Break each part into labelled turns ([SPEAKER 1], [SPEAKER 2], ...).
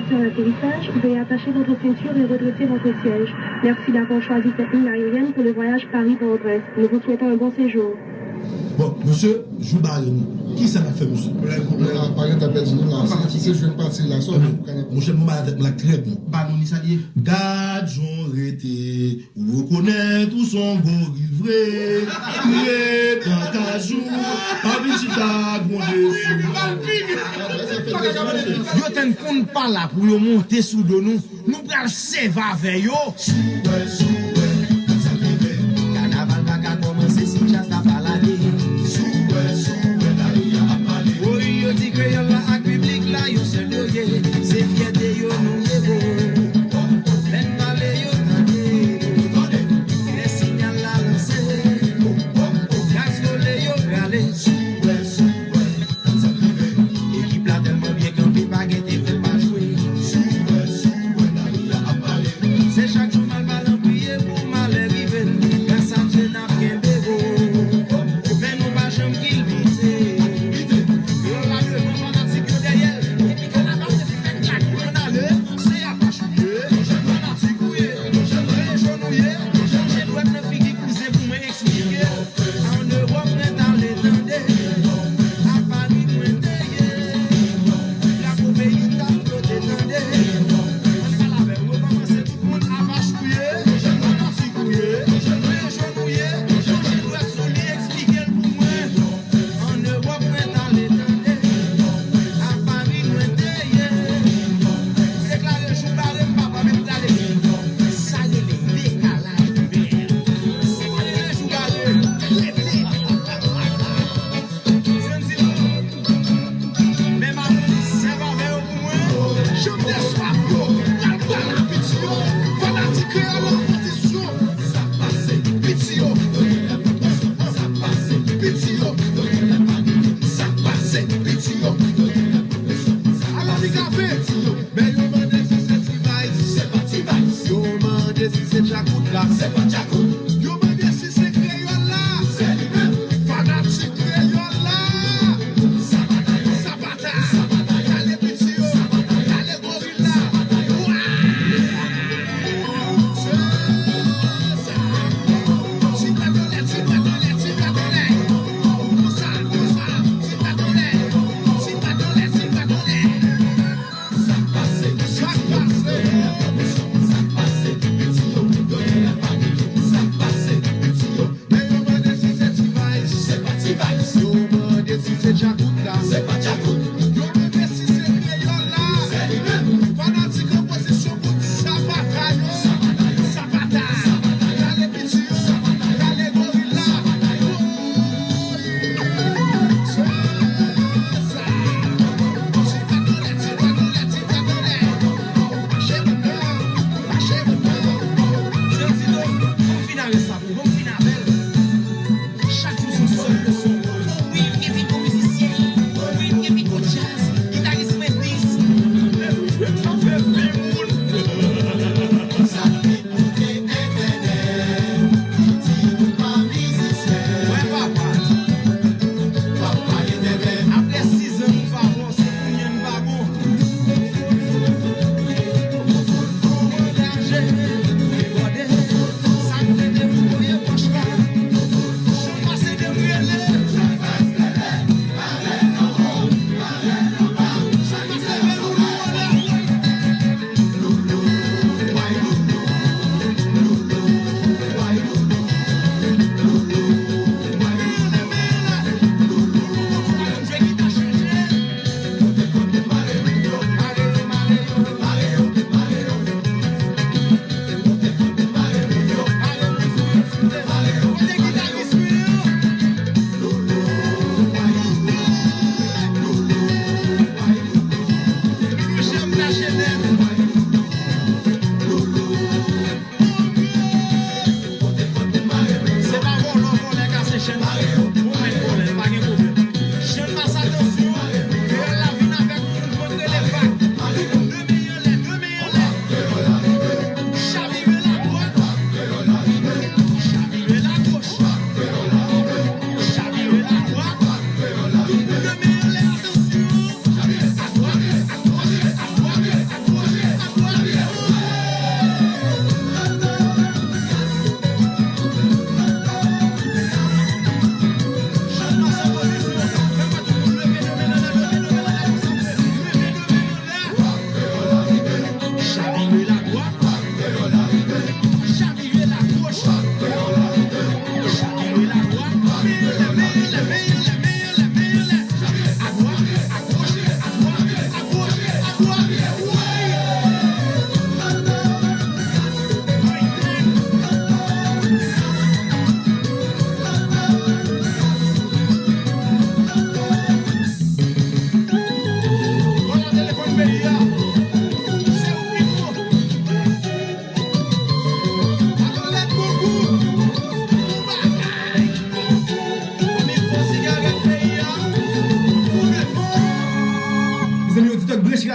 [SPEAKER 1] sur l'atterrissage, veuillez attacher votre ceinture et redresser votre siège. Merci d'avoir choisi cette ligne aérienne pour le voyage Paris-Port-au-Prince. Nous vous souhaitons un bon séjour.
[SPEAKER 2] Bon, monsieur, je vous barre. Qui ça l'a fait, monsieur?
[SPEAKER 3] Par exemple, t'as perdu nous là. Si je vais partir là,
[SPEAKER 2] mon cher, mon malade, la très bien.
[SPEAKER 4] Bah, nous, ça dit.
[SPEAKER 2] Garde, j'en rété, reconnaît tout son beau vrai. Priez dans ta joue, pas petit tag, mon dessus.
[SPEAKER 4] Yo ten kon pa la pour yo monter sous de nous. Nous pral seva avec yo.
[SPEAKER 5] Carnaval va qu'à commencer si chasse n'a pas la vie. Oui, yo dit que yo la ak public là, yo seul yo ye. C'est fierté yo nous yevo. Ben malé yo tante. Les signal la lancé. Gaz volé yo galé. Équipe là tellement bien qu'on peut pas guetter, fait pas jouer. C'est chaque jour mal en prière.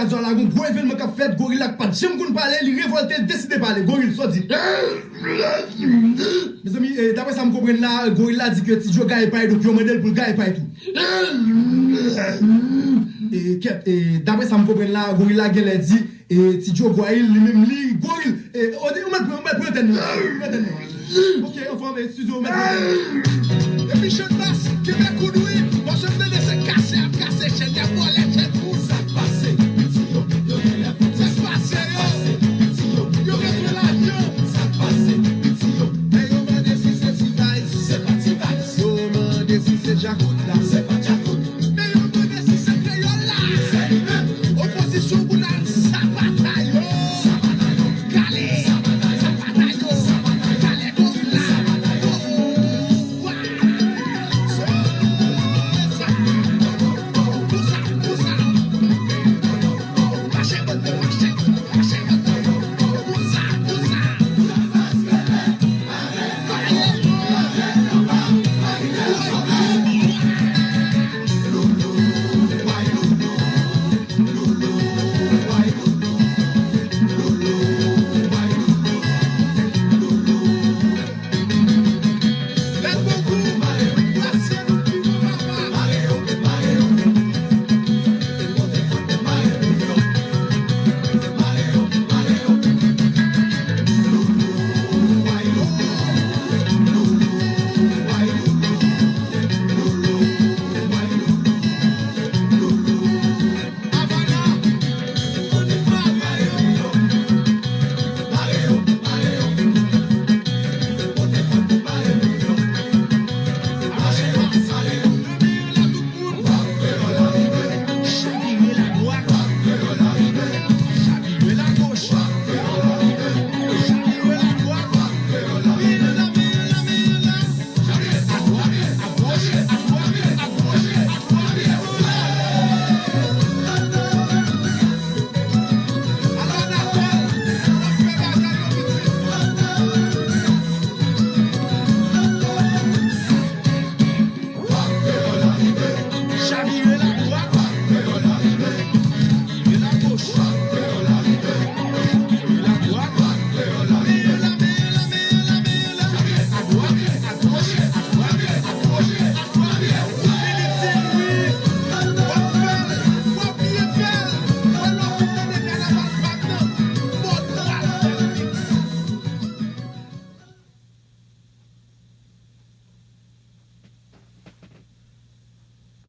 [SPEAKER 6] radio là, un gros événement qu'a fait, gorille là, pas j'aime qu'on parler, il révolte, il décide de parler, gorille soit dit. Mes amis, d'après ça me comprendre là, gorille là dit que si je gagne pas, donc il modèle pour gagner pas et tout. Et d'après ça me comprendre là, gorille là, elle dit, et si Joe Goyle lui-même lit, gorille, et on met ok, enfin, mais studio, on met.
[SPEAKER 5] Et puis, je passe, Québec ou